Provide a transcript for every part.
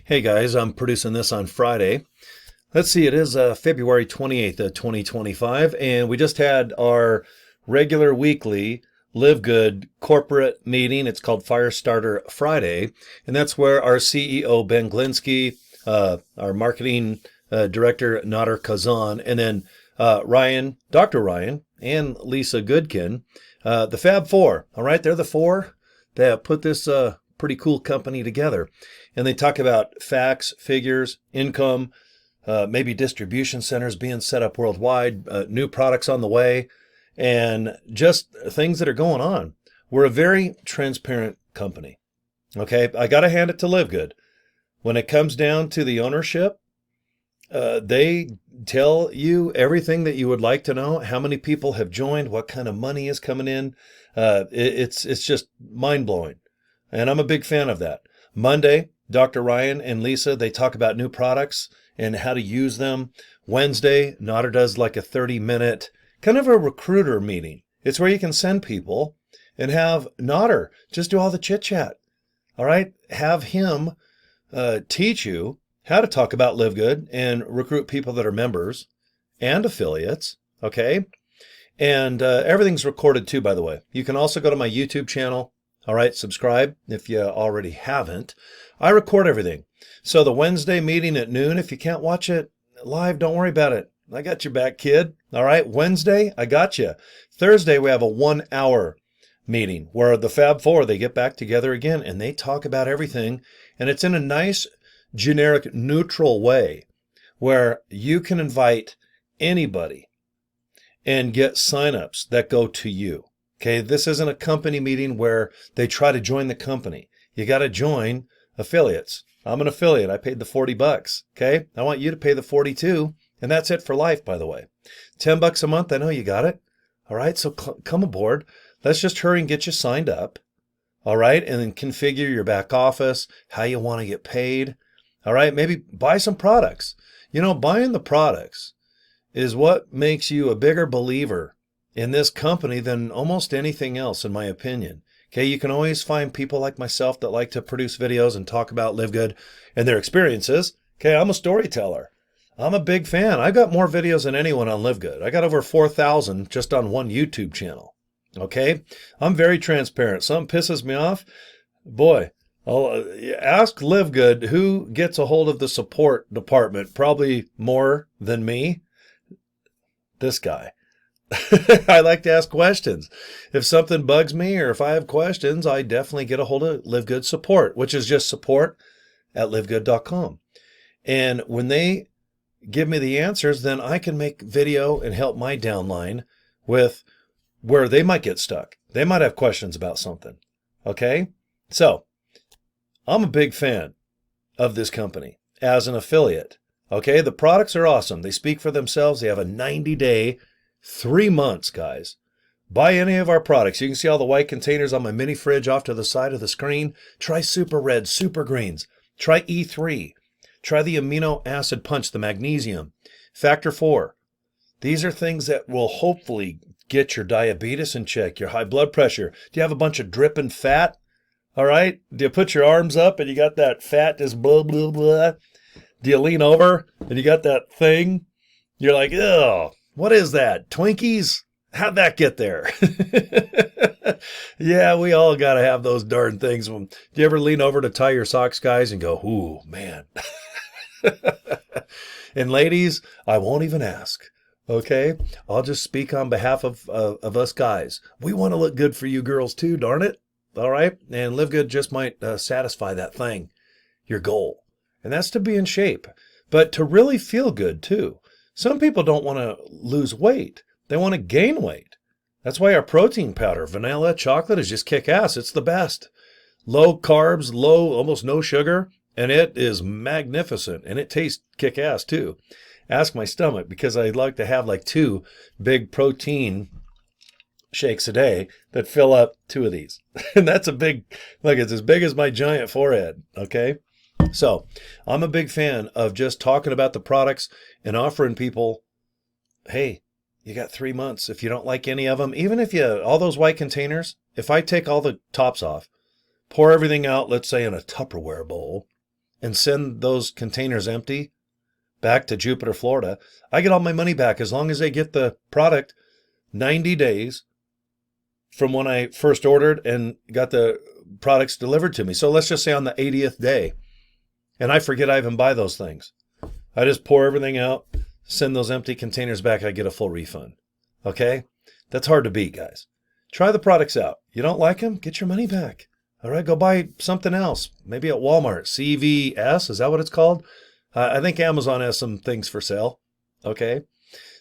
Hey guys, I'm producing this on Friday. Let's see, it is February 28th of 2025, and we just had our regular weekly Live Good corporate meeting. It's called Firestarter Friday, and that's where our CEO, Ben Glinsky, our marketing director, Nader Kazan, and then Ryan, Dr. Ryan, and Lisa Goodkin, the Fab Four. All right, they're the four that put this pretty cool company together. And they talk about facts, figures, income, maybe distribution centers being set up worldwide, new products on the way, and just things that are going on. We're a very transparent company. Okay, I got to hand it to Live Good. When it comes down to the ownership, they tell you everything that you would like to know, how many people have joined, what kind of money is coming in. It's just mind-blowing. And I'm a big fan of that. Monday, Dr. Ryan and Lisa, they talk about new products and how to use them. Wednesday, Nader does like a 30-minute kind of a recruiter meeting. It's where you can send people and have Nader just do all the chit-chat. All right? Have him teach you how to talk about Live Good and recruit people that are members and affiliates. Okay? And everything's recorded too, by the way. You can also go to my YouTube channel. All right, subscribe if you already haven't. I record everything. So the Wednesday meeting at noon, if you can't watch it live, don't worry about it. I got your back, kid. All right, Wednesday, I got you. Thursday, we have a 1-hour meeting where the Fab Four, they get back together again and they talk about everything. And it's in a nice, generic, neutral way where you can invite anybody and get signups that go to you. Okay, this isn't a company meeting where they try to join the company. You got to join affiliates. I'm an affiliate. I paid the $40. Okay, I want you to pay the $42, and that's it for life, by the way. $10 a month. I know you got it. All right, so come aboard. Let's just hurry and get you signed up. All right, and then configure your back office, how you want to get paid. All right, maybe buy some products. You know, buying the products is what makes you a bigger believer in this company than almost anything else, in my opinion. Okay, you can always find people like myself that like to produce videos and talk about Live Good and their experiences. Okay, I'm a storyteller. I'm a big fan. I got more videos than anyone on Live Good. I got over 4,000 just on one YouTube channel. Okay, I'm very transparent. Something pisses me off, boy, I'll ask Live Good who gets a hold of the support department, probably more than me. This guy. I like to ask questions. If something bugs me or if I have questions, I definitely get a hold of Live Good support, which is just support@livegood.com. And when they give me the answers, then I can make video and help my downline with where they might get stuck. They might have questions about something. Okay? So, I'm a big fan of this company as an affiliate. Okay? The products are awesome. They speak for themselves. They have a 90-day 3 months, guys. Buy any of our products. You can see all the white containers on my mini fridge off to the side of the screen. Try Super Reds, Super Greens. Try E3. Try the amino acid punch, the magnesium. Factor 4. These are things that will hopefully get your diabetes in check, your high blood pressure. Do you have a bunch of dripping fat? All right. Do you put your arms up and you got that fat just blah, blah, blah? Do you lean over and you got that thing? You're like, ugh. What is that? Twinkies? How'd that get there? Yeah, we all got to have those darn things. Do you ever lean over to tie your socks, guys, and go, ooh, man. And ladies, I won't even ask. Okay? I'll just speak on behalf of us guys. We want to look good for you girls too, darn it. All right? And Live Good just might satisfy that thing, your goal. And that's to be in shape, but to really feel good too. Some people don't want to lose weight. They want to gain weight. That's why our protein powder, vanilla, chocolate is just kick ass. It's the best. Low carbs, low, almost no sugar, and it is magnificent. And it tastes kick ass too. Ask my stomach because I like to have like 2 big protein shakes a day that fill up 2 of these. And that's a big, look, it's as big as my giant forehead. Okay. So I'm a big fan of just talking about the products and offering people, hey, you got 3 months. If you don't like any of them, even if all those white containers, if I take all the tops off, pour everything out, let's say in a Tupperware bowl, and send those containers empty back to Jupiter, Florida, I get all my money back as long as they get the product 90 days from when I first ordered and got the products delivered to me. So let's just say on the 80th day, and I forget I even buy those things. I just pour everything out, send those empty containers back, I get a full refund. Okay? That's hard to beat, guys. Try the products out. You don't like them? Get your money back. All right, go buy something else. Maybe at Walmart. CVS, is that what it's called? I think Amazon has some things for sale. Okay?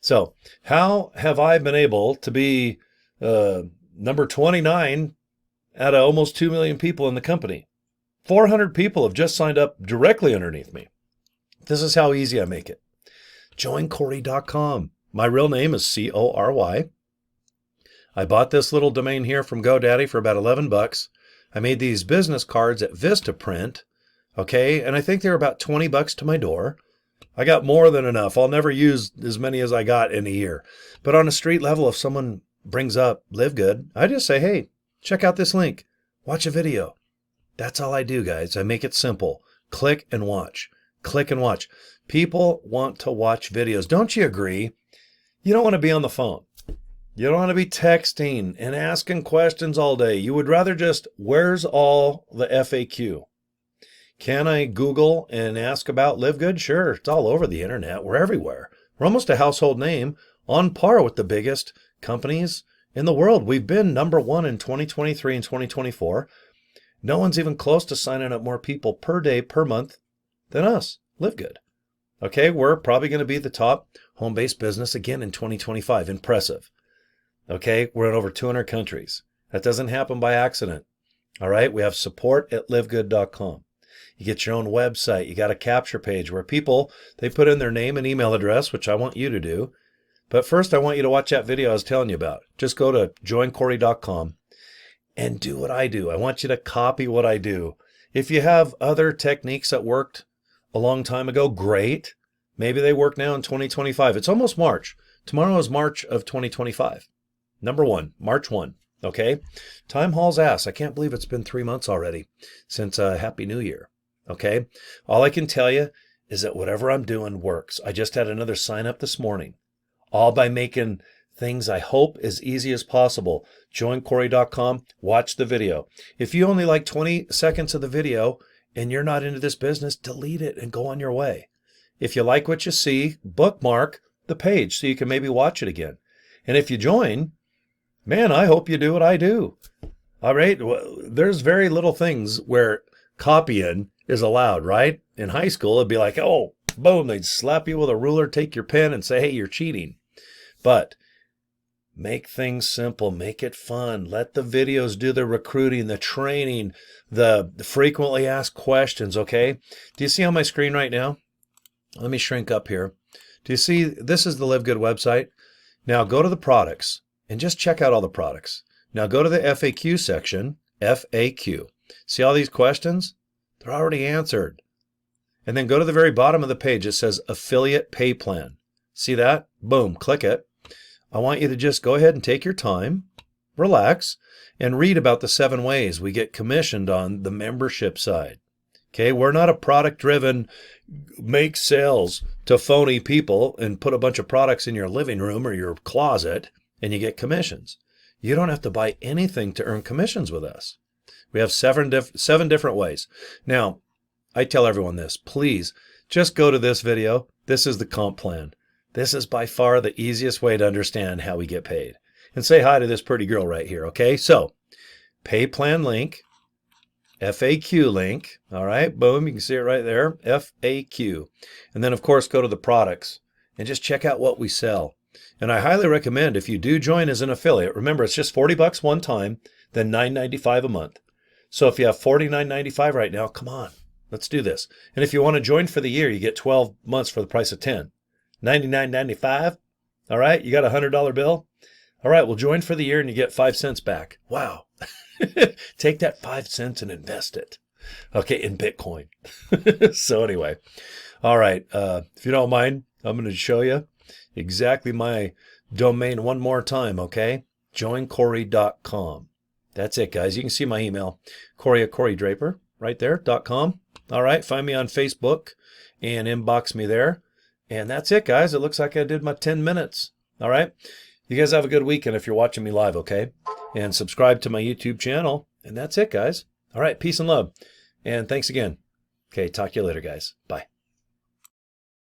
So, how have I been able to be number 29 out of almost 2 million people in the company? 400 people have just signed up directly underneath me. This is how easy I make it. joincory.com. My real name is Cory. I bought this little domain here from GoDaddy for about $11. I made these business cards at Vistaprint, okay, and I think they're about $20 to my door. I got more than enough. I'll never use as many as I got in a year. But on a street level, if someone brings up Live Good, I just say, hey, check out this link. Watch a video. That's all I do, guys. I make it simple. Click and watch. Click and watch. People want to watch videos. Don't you agree? You don't want to be on the phone. You don't want to be texting and asking questions all day. You would rather just, where's all the FAQ? Can I Google and ask about Live Good? Sure, it's all over the internet. We're everywhere. We're almost a household name on par with the biggest companies in the world. We've been number one in 2023 and 2024. No one's even close to signing up more people per day, per month than us. Live Good. Okay, we're probably going to be the top home-based business again in 2025. Impressive. Okay, we're in over 200 countries. That doesn't happen by accident. All right, we have support at livegood.com. You get your own website. You got a capture page where people, they put in their name and email address, which I want you to do. But first, I want you to watch that video I was telling you about. Just go to joincory.com and do what I do. I want you to copy what I do. If you have other techniques that worked a long time ago, great. Maybe they work now in 2025. It's almost March. Tomorrow is March of 2025. Number one, March 1. Okay? Time hauls ass. I can't believe it's been 3 months already since Happy New Year. Okay? All I can tell you is that whatever I'm doing works. I just had another sign up this morning, all by making things I hope as easy as possible. Joincory.com, watch the video. If you only like 20 seconds of the video and you're not into this business, delete it and go on your way. If you like what you see, bookmark the page so you can maybe watch it again. And if you join, man, I hope you do what I do. All right? Well, there's very little things where copying is allowed, right? In high school, it'd be like, oh, boom, they'd slap you with a ruler, take your pen and say, hey, you're cheating. But make things simple, make it fun. Let the videos do the recruiting, the training, the frequently asked questions, okay? Do you see on my screen right now? Let me shrink up here. Do you see, this is the Live Good website. Now go to the products and just check out all the products. Now go to the FAQ section, FAQ. See all these questions? They're already answered. And then go to the very bottom of the page. It says affiliate pay plan. See that? Boom, click it. I want you to just go ahead and take your time, relax, and read about the 7 ways we get commissioned on the membership side. Okay, we're not a product-driven, make sales to phony people and put a bunch of products in your living room or your closet and you get commissions. You don't have to buy anything to earn commissions with us. We have 7 different ways. Now, I tell everyone this, please just go to this video. This is the comp plan. This is by far the easiest way to understand how we get paid. And say hi to this pretty girl right here, okay? So, pay plan link, FAQ link, all right? Boom, you can see it right there, FAQ. And then, of course, go to the products and just check out what we sell. And I highly recommend if you do join as an affiliate, remember, it's just $40 one time, then $9.95 a month. So if you have $49.95 right now, come on, let's do this. And if you want to join for the year, you get 12 months for the price of 10. $99.95. All right, you got a $100 bill. All right, well, join for the year and you get 5 cents back. Wow. Take that 5 cents and invest it. Okay, in Bitcoin. So anyway, all right, if you don't mind, I'm going to show you exactly my domain one more time, okay? joincory.com. That's it, guys. You can see my email, Cory at CoryDraper, right there, .com. All right, find me on Facebook and inbox me there. And that's it, guys. It looks like I did my 10 minutes. All right. You guys have a good weekend if you're watching me live, okay? And subscribe to my YouTube channel. And that's it, guys. All right, peace and love. And thanks again. Okay, talk to you later, guys. Bye.